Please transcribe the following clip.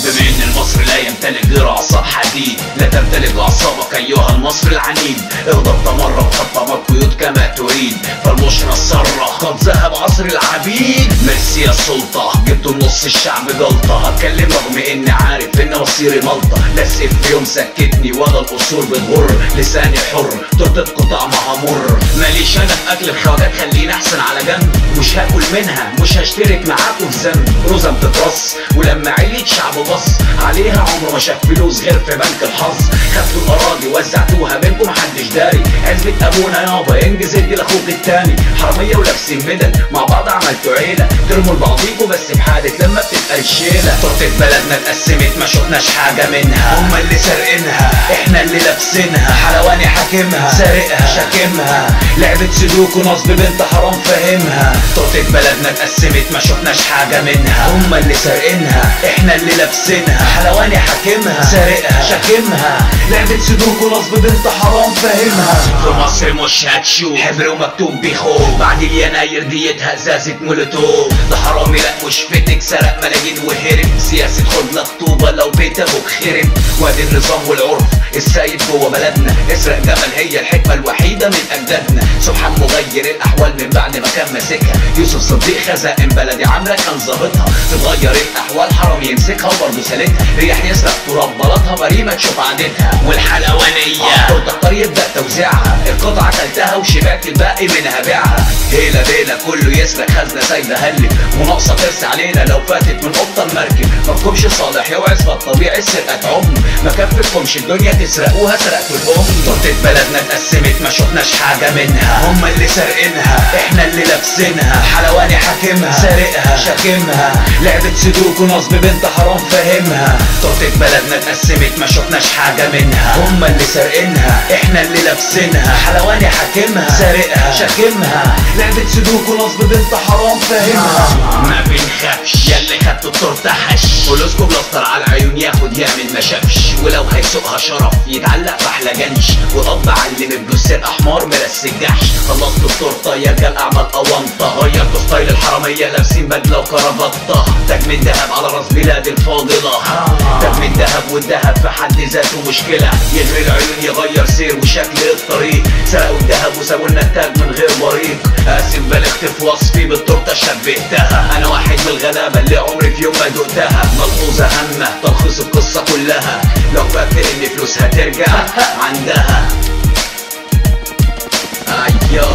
بما ان المصري لا يمتلك غير اعصاب حديد، لا تمتلك اعصابك ايها المصري العنيد. اغضب تمرد خطمت قيود كما تريد، فالمشرى صرخ قد ذهب عصر العبيد. ميرسي يا السلطة جبتوا نص الشعب جلطة، هتكلم رغم اني عارف ان مصيري ملطة. لا السيف في يوم سكتني ولا القصور بتغر، لساني حر ترتبط طعمها مر. ماليش انا في اكل الخواجات، خليني احسن على جنب. مش هاكل منها مش هشترك معاكوا في ذنب. روزة بتترص ولما عليت شعب بص عليها عمره ما شاف فلوس غير في بنك الحظ. خدتوا الاراضي وزعتوها بينكم محدش داري. عزبة ابونا يابا انجز ادي لاخوك التاني. حرامية ولابسين بدل مع بعض عملتوا عيلة، ترموا لبعضيكوا بس في حالة لما بتبقى الشيلة. تورتة بلدنا اتقسمت ما شفناش حاجة منها، هما اللي سارقينها احنا اللي لابسينها. حلواني حاكمها سارقها شاكمها، لعبة سلوك ونصب بنت حرام فاهمها. تورتة بلدنا اتقسمت ما شفناش حاجة منها، هما اللي سارقينها احنا اللي لابسينها. حلواني حاكمها سارقها شاكمها، لعبة سلوك ونصب بنت حرام فاهمها. في مصر مش هتشوف حبر ومكتوب بيخوف، بعد اليناير ديتها ازازة مولوتوف. ده حرامي لا مش فتك، سرق ملايين وهرب. سياسة خد لك طوبة لو بيت ابوك خرب. وادي النظام والعرف السايد جوه بلدنا، اسرق جمل هي الحكمة الوحيدة من اجدادنا. سبحان مغير الاحوال من بعد ما كان ماسكها. يوسف صديق خزائن بلدي عاملة كان ظابطها. تتغير الاحوال حرام يمسكها وبرضه سالتها. ريح يسرق تراب بلطها بريمة تشوف عادتها. والحلوانية تختار يبدأ توزيعها، القطعة كلتها وشبعت الباقي منها بيعها. هيلا بيلا كله يسرق خزنة سايدة هلك، وناقصة ترسي علينا لو فاتت من قطة المركب. مفكمش صالح يوعظ فالطبيعي السرقة تعم، ما كفتكمش الدنيا تسرقوها سرقتوا الأم. تورتة بلدنا اتقسمت ما شفناش حاجة منها، هما اللي سارقينها احنا اللي لابسينها. حلواني حاكمها سارقها شاكمها، لعبة سلوك ونصب بنت حرام فاهمها. تورتة بلدنا اتقسمت ما شفناش حاجة منها، هما اللي سارقينها احنا اللي لابسينها. حلواني حاكمها سارقها شاكمها، لعبة سلوك ونصب بنت حرام فاهمها. ما بنخافش ياللي خدتوا التورته حش، فلوسكم بلاستر على العيون ياخد يعمل ما شافش. ولو هيسوقها شرف يتعلق في احلى جنش، وقضى علم بلوس الاحمر مرس الجحش. خلصتوا التورته يا رجال اعمال اونطه، غيرتوا ستايل الحراميه لابسين بدله وكرافته. تاج من دهب على راس بلاد الفاضله، تاج من دهب والدهب في حد ذاته مشكله. يغري العيون يغير سير وشكل الطريق، سرقوا الدهب وسابوا لنا التاج من غير بريق. قاسم بالغت في وصفي بالتورته شبهتها، انا واحد من الغلابه اللي عمري في يوم ما دقتها. ملحوظه هامه تلخيص القصه كلها، لو فاكر ان فلوس هترجع عندها. ايوه